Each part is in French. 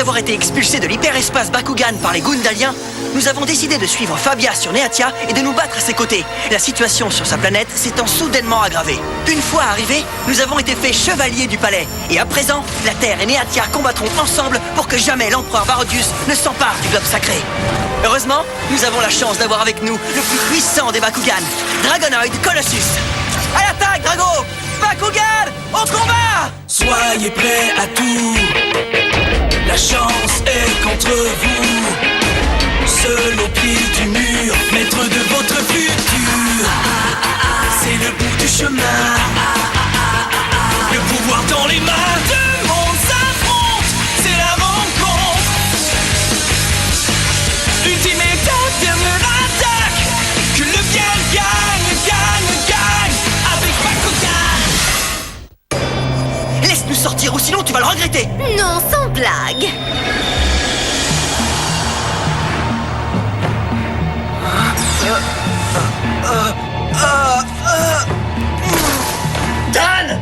avoir été expulsés de l'hyperespace Bakugan par les Gundaliens, nous avons décidé de suivre Fabia sur Neatia et de nous battre à ses côtés. La situation sur sa planète s'étant soudainement aggravée. Une fois arrivés, nous avons été faits chevaliers du palais. Et à présent, la Terre et Neatia combattront ensemble pour que jamais l'empereur Barodius ne s'empare du globe sacré. Heureusement, nous avons la chance d'avoir avec nous le plus puissant des Bakugan, Dragonoid Colossus. À l'attaque, Drago! Bakugan, au combat! Soyez prêts à tout. La chance est contre vous. Seul au pied du mur, maître de votre futur. C'est le bout du chemin. Le pouvoir dans les mains. Deux mondes s'affrontent. C'est la rencontre. Ultimate dernière attaque. Que le bien gagne, gagne, gagne. Avec Bakugan. Laisse-nous sortir ou sinon tu vas le regretter! Non, sans blague. Dan!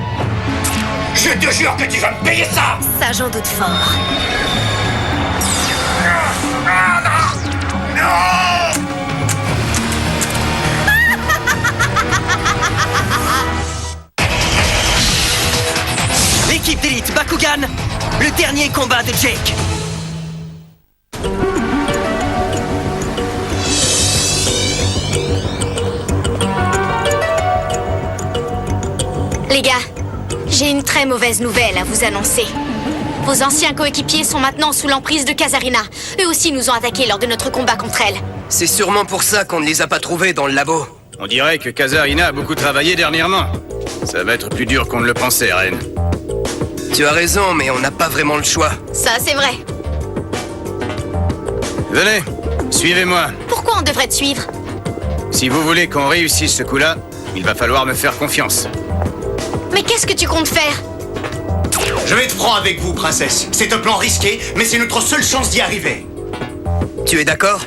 Je te jure que tu vas me payer ça! Ça, j'en doute fort. L'équipe d'élite Bakugan, le dernier combat de Jake. Les gars, j'ai une très mauvaise nouvelle à vous annoncer. Vos anciens coéquipiers sont maintenant sous l'emprise de Kazarina. Eux aussi nous ont attaqués lors de notre combat contre elle. C'est sûrement pour ça qu'on ne les a pas trouvés dans le labo. On dirait que Kazarina a beaucoup travaillé dernièrement. Ça va être plus dur qu'on ne le pensait, Reine. Tu as raison, mais on n'a pas vraiment le choix. Ça, c'est vrai. Venez, suivez-moi. Pourquoi on devrait te suivre? Si vous voulez qu'on réussisse ce coup-là, il va falloir me faire confiance. Mais qu'est-ce que tu comptes faire? Je vais être franc avec vous, princesse. C'est un plan risqué, mais c'est notre seule chance d'y arriver. Tu es d'accord?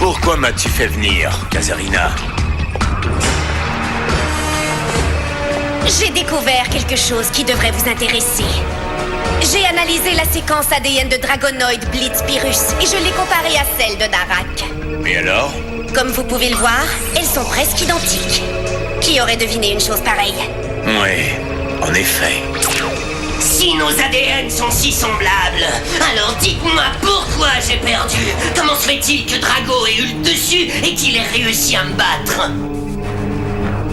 Pourquoi m'as-tu fait venir, Kazarina? J'ai découvert quelque chose qui devrait vous intéresser. J'ai analysé la séquence ADN de Dragonoid Blitzpyrus et je l'ai comparée à celle de Darak. Et alors? Comme vous pouvez le voir, elles sont presque identiques. Qui aurait deviné une chose pareille? Oui, en effet. Si nos ADN sont si semblables, alors dites-moi pourquoi j'ai perdu. Comment se fait-il que Drago ait eu le dessus et qu'il ait réussi à me battre?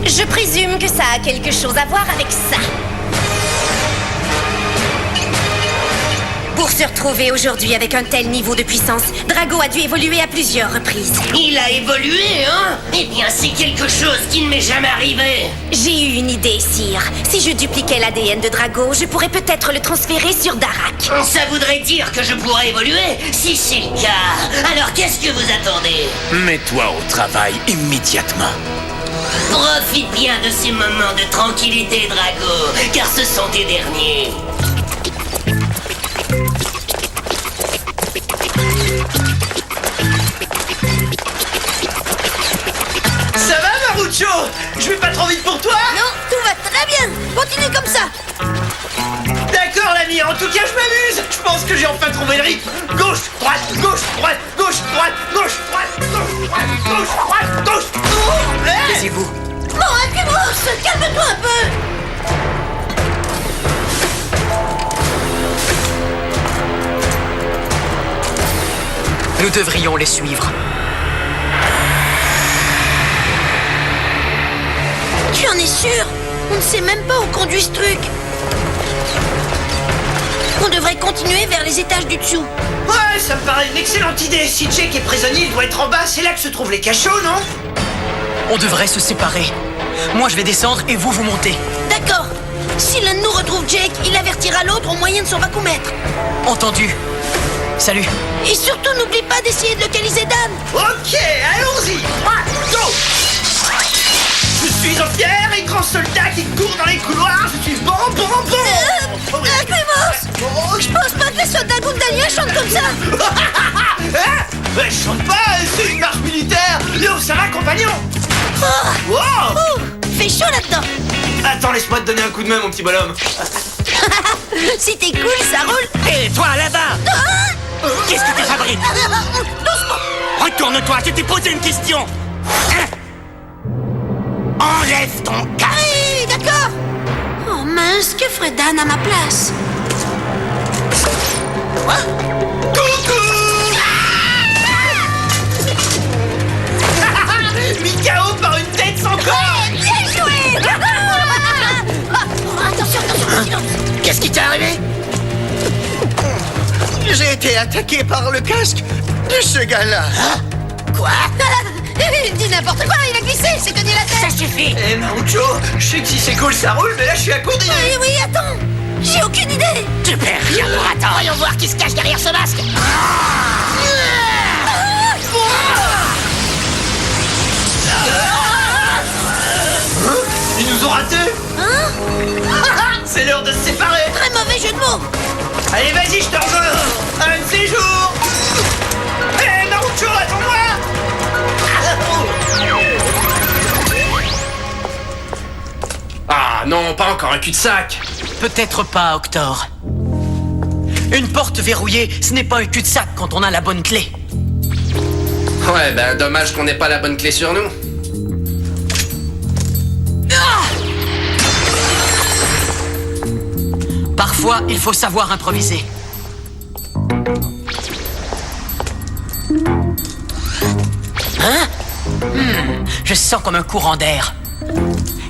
Je présume que ça a quelque chose à voir avec ça. Pour se retrouver aujourd'hui avec un tel niveau de puissance, Drago a dû évoluer à plusieurs reprises. Il a évolué, hein? Eh bien, c'est quelque chose qui ne m'est jamais arrivé. J'ai eu une idée, sire. Si je dupliquais l'ADN de Drago, je pourrais peut-être le transférer sur Darak. Ça voudrait dire que je pourrais évoluer? Si c'est le cas, alors qu'est-ce que vous attendez? Mets-toi au travail immédiatement. Profite bien de ces moments de tranquillité, Drago, car ce sont tes derniers. Ça va, Marucho? Je vais pas trop vite pour toi? Non, tout va très bien. Continue comme ça. D'accord, l'ami, en tout cas, je m'amuse. Je pense que j'ai enfin trouvé le rythme. Gauche, droite, gauche, droite, gauche, droite, gauche, droite, gauche, droite, gauche, droite, gauche. Oh, hey! Taisez-vous. Bon, Acubos, calme-toi un peu. Nous devrions les suivre. Tu en es sûr? On ne sait même pas où conduit ce truc. On devrait continuer vers les étages du dessous. Ouais, ça me paraît une excellente idée. Si Jake est prisonnier, il doit être en bas. C'est là que se trouvent les cachots, non? On devrait se séparer. Moi, je vais descendre et vous montez. D'accord. Si l'un de nous retrouve Jake, il avertira l'autre au moyen de son vacumètre. Entendu. Salut. Et surtout, n'oublie pas d'essayer de localiser Dan. Ok, allons-y. Go. Je suis un fier et grand soldat qui court dans les couloirs. Je suis bon. Aquimos, je pense pas que les soldats gundaliens chantent comme ça. Je chante pas, c'est une marche militaire. Yo, ça va, compagnon? Wow. Fais chaud là-dedans. Attends, laisse-moi te donner un coup de main, mon petit bonhomme. Si t'es cool, ça roule. Et toi, là-bas, qu'est-ce que tu fabriques? Doucement. Retourne-toi, je t'ai posé une question. Enlève ton casque. Oui, d'accord. Oh mince, que ferait Dan à ma place? Mis KO par une tête sans corps. Bien joué. Attention, silence. Qu'est-ce qui t'est arrivé? J'ai été attaqué par le casque de ce gars-là. Quoi? Il dit n'importe quoi, il a glissé, il s'est cogné la tête. Ça suffit. Eh Marucho, je sais que si c'est cool ça roule, mais là je suis à court d'idées. Oui, attends. J'ai aucune idée. Tu perds rien pour attendre. Voyons voir qui se cache derrière ce masque. Ils nous ont ratés. C'est l'heure de se séparer. Très mauvais jeu de mots. Allez, vas-y, je te rejoins. Un de ces jours. Eh Marucho, attends-moi. Ah non, pas encore un cul-de-sac. Peut-être pas, Octor. Une porte verrouillée, ce n'est pas un cul-de-sac quand on a la bonne clé. Ouais, ben dommage qu'on n'ait pas la bonne clé sur nous. Parfois, il faut savoir improviser. Hein? Je sens comme un courant d'air.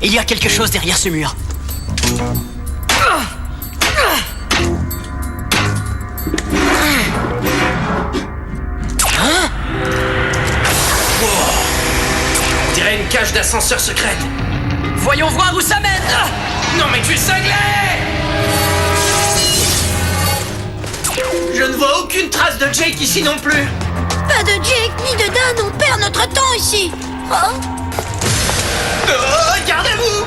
Il y a quelque chose derrière ce mur. On dirait une cage d'ascenseur secrète. Voyons voir où ça mène. Non mais tu es cinglé! Je ne vois aucune trace de Jake ici non plus. Pas de Jake ni de Dan, on perd notre temps ici. Oh, Regardez-vous.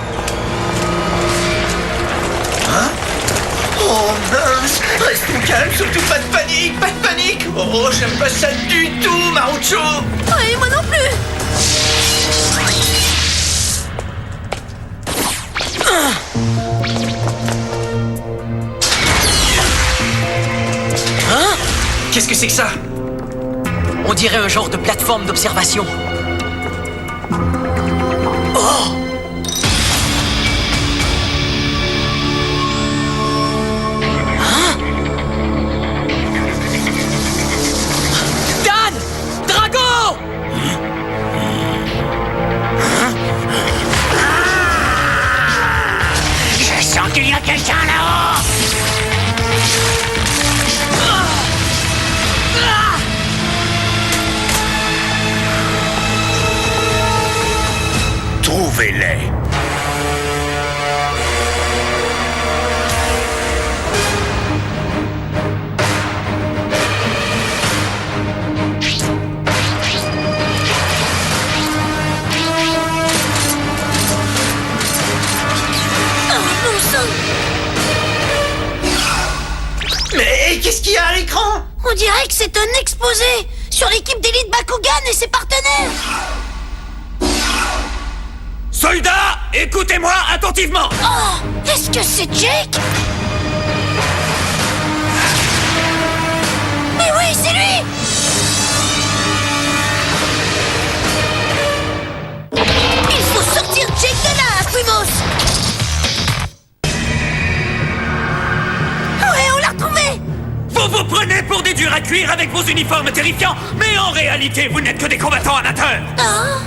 Hein? Oh mince. Restons calmes, surtout pas de panique, pas de panique. Oh, j'aime pas ça du tout, Marucho. oui, moi non plus. Qu'est-ce que c'est que ça? On dirait un genre de plateforme d'observation. Dan! Drago! Je sens qu'il y a quelqu'un là-haut. Trouvez-les. Mais qu'est-ce qu'il y a à l'écran? On dirait que c'est un exposé sur l'équipe d'élite Bakugan et ses partenaires. Soldats, écoutez-moi attentivement. Oh, est-ce que c'est Jake? Mais oui, c'est lui. Il faut sortir Jake de là, Aquimos. Ouais, on l'a retrouvé. Vous vous prenez pour des durs à cuire avec vos uniformes terrifiants, mais en réalité, vous n'êtes que des combattants amateurs. Ah,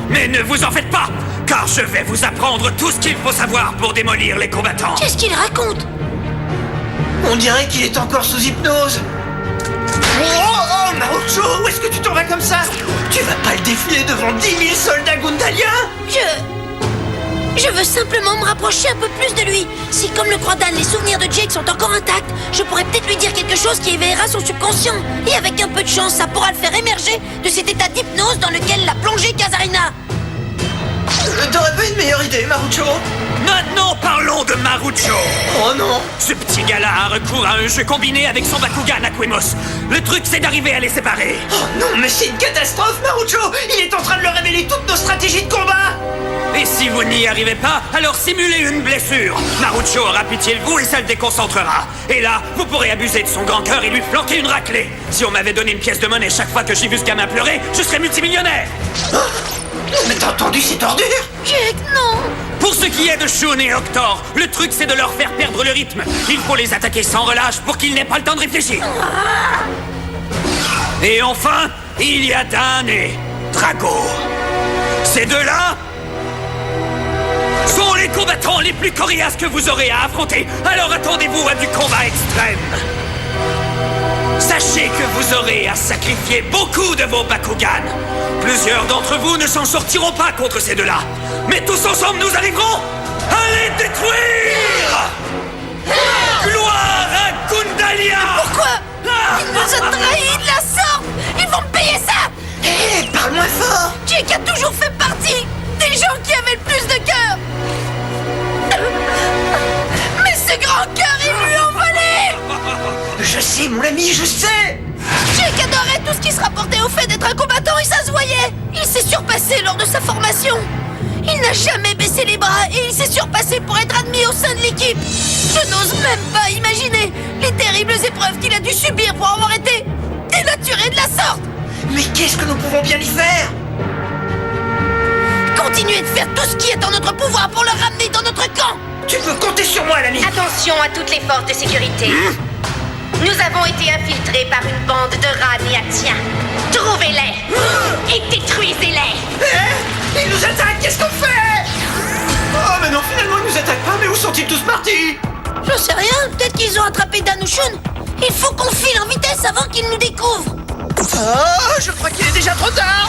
Mais ne vous en faites pas, car je vais vous apprendre tout ce qu'il faut savoir pour démolir les combattants. qu'est-ce qu'il raconte? On dirait qu'il est encore sous hypnose. Oh, Marucho, où est-ce que tu t'en vas comme ça? Tu vas pas le défier devant 10 000 soldats gundaliens? Je veux simplement me rapprocher un peu plus de lui. Si, comme le croit Dan, les souvenirs de Jake sont encore intacts, je pourrais peut-être lui dire quelque chose qui éveillera son subconscient. Et avec un peu de chance, ça pourra le faire émerger de cet état d'hypnose dans lequel l'a plongé Kazarina. T'aurais pas une meilleure idée, Marucho? Maintenant, parlons de Marucho. Oh non! Ce petit gars-là a recours à un jeu combiné avec son Bakugan Aquemos. Le truc, c'est d'arriver à les séparer. Oh non, mais c'est une catastrophe, Marucho! Il est en train de leur révéler toutes nos stratégies de combat! Et si vous n'y arrivez pas, alors simulez une blessure. Marucho aura pitié de vous et ça le déconcentrera. Et là, vous pourrez abuser de son grand cœur et lui flanquer une raclée. Si on m'avait donné une pièce de monnaie chaque fois que j'ai vu ce gamin pleurer, je serais multimillionnaire. Mais t'as entendu cette ordure? Jake, non! Pour ce qui est de Shun et Octor, le truc c'est de leur faire perdre le rythme. Il faut les attaquer sans relâche pour qu'ils n'aient pas le temps de réfléchir. Et enfin, il y a Dan et Drago. Ces deux-là sont les combattants les plus coriaces que vous aurez à affronter. Alors attendez-vous à du combat extrême. Sachez que vous aurez à sacrifier beaucoup de vos Bakugan. Plusieurs d'entre vous ne s'en sortiront pas contre ces deux-là. Mais tous ensemble, nous arriverons à les détruire. Gloire à Gundalia. Pourquoi? Il nous a trahis de la sorte! Ils vont me payer ça! Hé, parle moins fort! Jake a toujours fait partie des gens qui avaient le plus de cœur! Mais ce grand cœur, ils lui ont volé! Je sais, mon ami, je sais! Jake adorait tout ce qui se rapportait au fait d'être un combattant et ça se voyait! Il s'est surpassé lors de sa formation! Il n'a jamais baissé les bras et il s'est surpassé pour être admis au sein de l'équipe! Je n'ose même pas imaginer les terribles épreuves qu'il a dû subir pour avoir été dénaturé de la sorte! Mais qu'est-ce que nous pouvons bien y faire? Continuez de faire tout ce qui est en notre pouvoir pour le ramener dans notre camp! Tu peux compter sur moi, l'ami! Attention à toutes les forces de sécurité. Nous avons été infiltrés par une bande de rats néatiens. Trouvez-les et détruisez-les. Ils nous attaquent, qu'est-ce qu'on fait? Oh, mais non, finalement, ils nous attaquent pas, mais où sont-ils tous partis? Je sais rien, peut-être qu'ils ont attrapé Dan ou Shun. Il faut qu'on file en vitesse avant qu'ils nous découvrent. Oh, je crois qu'il est déjà trop tard!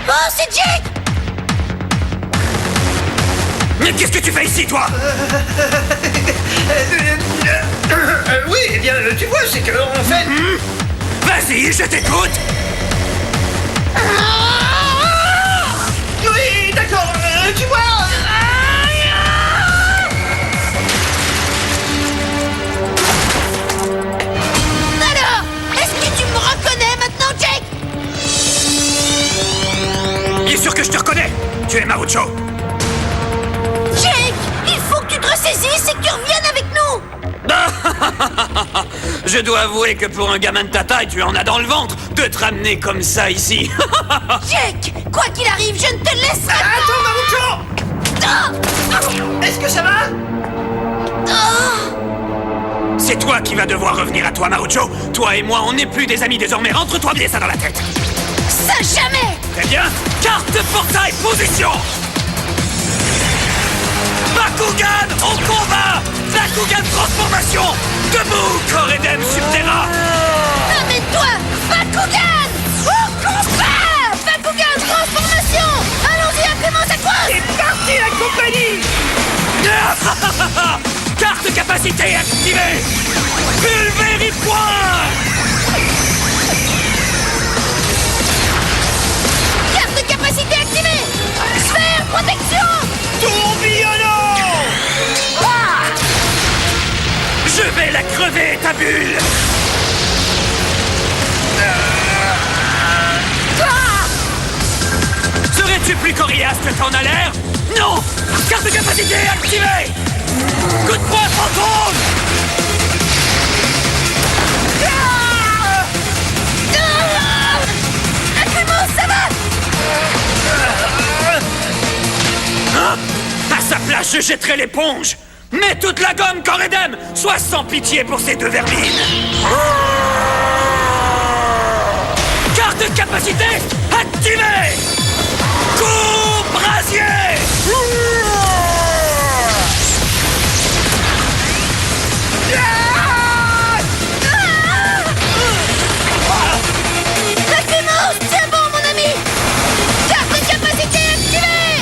Oh, c'est Jake! Mais qu'est-ce que tu fais ici, toi? Oui, eh bien, tu vois, c'est que, en fait... Vas-y, je t'écoute. Oui, d'accord, tu vois... Alors, est-ce que tu me reconnais maintenant, Jake? Bien sûr que je te reconnais. Tu es Marucho. Jake, il faut que tu te ressaisisses et que tu reviennes avec nous. Je dois avouer que pour un gamin de ta taille, tu en as dans le ventre de te ramener comme ça ici. Jake, quoi qu'il arrive, je ne te laisserai pas. Attends, Marucho! Est-ce que ça va? C'est toi qui vas devoir revenir à toi, Marucho. Toi et moi, on n'est plus des amis désormais. Rentre-toi bien ça dans la tête. Ça jamais. Très bien. Carte portail position. Bakugan au combat. Bakugan transformation. Debout, Coredem Subterra. Amène-toi, Bakugan! Au combat! Bakugan transformation! Allons-y, Aquemos à quoi? C'est parti la compagnie. Carte capacité activée. Pulvéripoint. Carte de capacité activée! Sphère protection! Tourbillonnant. Je vais la crever, ta bulle. Serais-tu plus coriace que t'en as l'air? Non. Carte de capacité activée. Coup de poing fantôme. Aquemos, ça va? À sa place, je jetterai l'éponge. Mets toute la gomme, Coredem. Sois sans pitié pour ces deux vermines. Carte de capacité activée. Coup brasier. Aquemos, c'est bon, mon ami! Carte de capacité activée!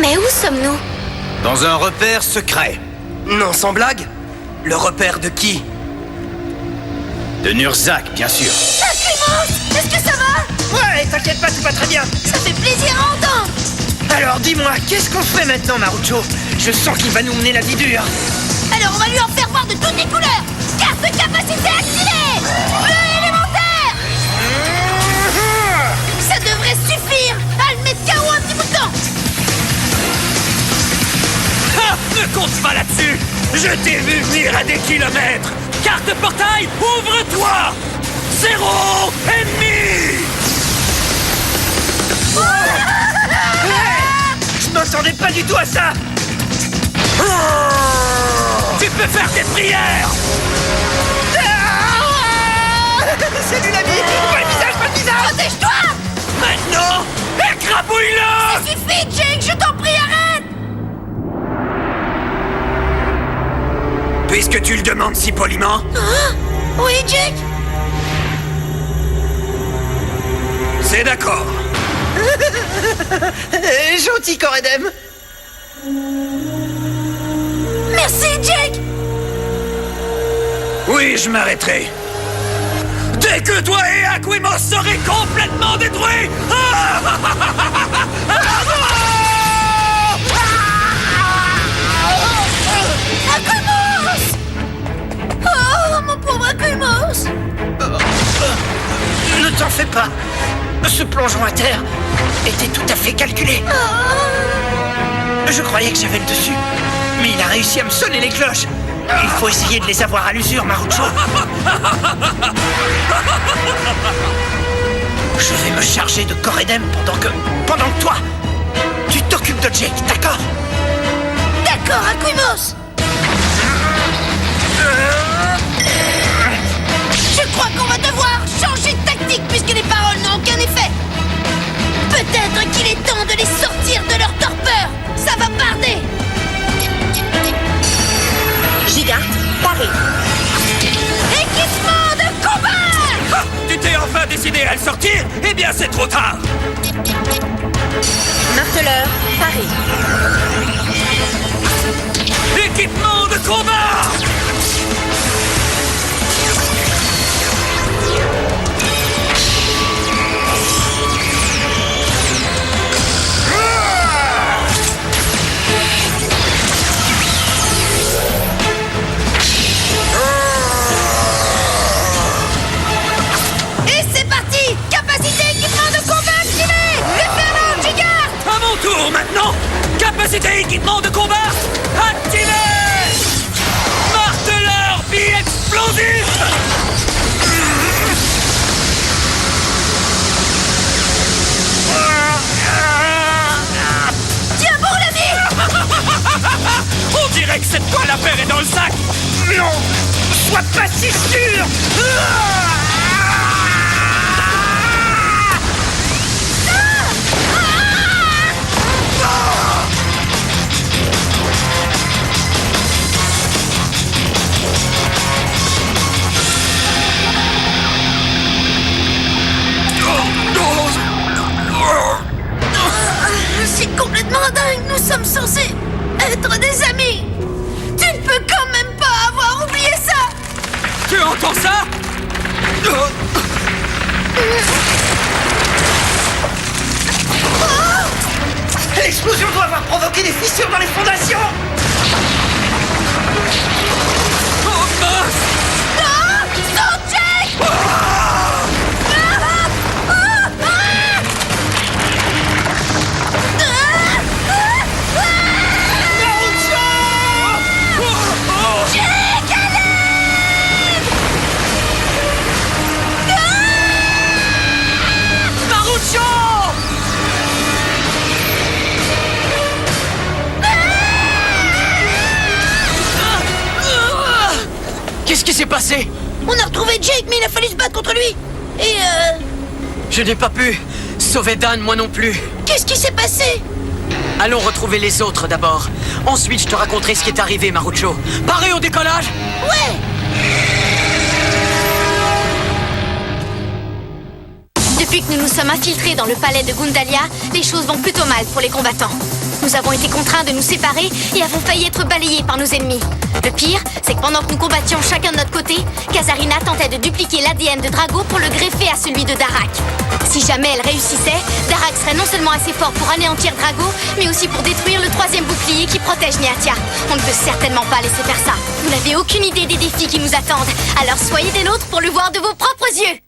Mais où sommes-nous? Dans un repère secret. Non, sans blague. Le repère de qui? De Nurzak, bien sûr. Clémence, est-ce que ça va? Ouais, t'inquiète pas, tout va très bien. Ça fait plaisir à entendre. Alors dis-moi, qu'est-ce qu'on fait maintenant, Marucho? Je sens qu'il va nous mener la vie dure. Alors on va lui en faire voir de toutes les couleurs. Carte de capacité activée. Bleu élémentaire. Ça devrait suffire à le mettre KO un petit bout de temps. Ah, ne compte pas là-dessus. Je t'ai vu venir à des kilomètres. Carte portail, ouvre-toi. 0 ennemi. Je m'attendais pas du tout à ça. Tu peux faire tes prières. Salut l'ami. Pas le visage, pas le visage. Protège-toi. Maintenant, écrabouille-le. Ça suffit, Jake, je t'en prie, arrête. Puisque tu le demandes si poliment. Oui, Jake. C'est d'accord. Gentil, Coredem. Merci, Jake. Oui, je m'arrêterai. Dès que toi et Aquimos serez complètement détruits. Aquimos. Oh, mon pauvre Aquimos. Ne t'en fais pas. Ce plongeon à terre était tout à fait calculé. Je croyais que j'avais le dessus, mais il a réussi à me sonner les cloches. Il faut essayer de les avoir à l'usure, Marucho. Je vais me charger de Coredem pendant que toi, tu t'occupes de Jake, d'accord? D'accord, Aquimos. Je crois qu'on va devoir changer de tactique puisque les paroles n'ont aucun effet. Peut-être qu'il est temps de les sortir de leur torpeur. Ça va barder. Giga, paré. Équipement de combat. Tu t'es enfin décidé à le sortir? Eh bien, c'est trop tard. Marteleur, paré. Équipement de combat. Et c'est parti. Capacité équipement de combat activée. Référent Gigard. À mon tour maintenant. Capacité équipement de combat activée. Marteleur bi-explosif. Tiens bon, l'ami. On dirait que cette toile à faire est dans le sac. Non, sois pas si sûr. C'est complètement dingue. Nous sommes censés être des amis. Tu ne peux quand même pas avoir oublié ça. Tu entends ça? L'explosion doit avoir provoqué des fissures dans les fondations. Oh mince! Non, non, Jake. Qu'est-ce qui s'est passé? On a retrouvé Jake, mais il a fallu se battre contre lui. Et Je n'ai pas pu sauver Dan, moi non plus. qu'est-ce qui s'est passé? Allons retrouver les autres d'abord. Ensuite, je te raconterai ce qui est arrivé, Marucho. Paré au décollage. Ouais. Depuis que nous nous sommes infiltrés dans le palais de Gundalia, les choses vont plutôt mal pour les combattants. Nous avons été contraints de nous séparer et avons failli être balayés par nos ennemis. Le pire, c'est que pendant que nous combattions chacun de notre côté, Kazarina tentait de dupliquer l'ADN de Drago pour le greffer à celui de Darak. Si jamais elle réussissait, Darak serait non seulement assez fort pour anéantir Drago, mais aussi pour détruire le 3e bouclier qui protège Neatia. On ne peut certainement pas laisser faire ça. Vous n'avez aucune idée des défis qui nous attendent, alors soyez des nôtres pour le voir de vos propres yeux.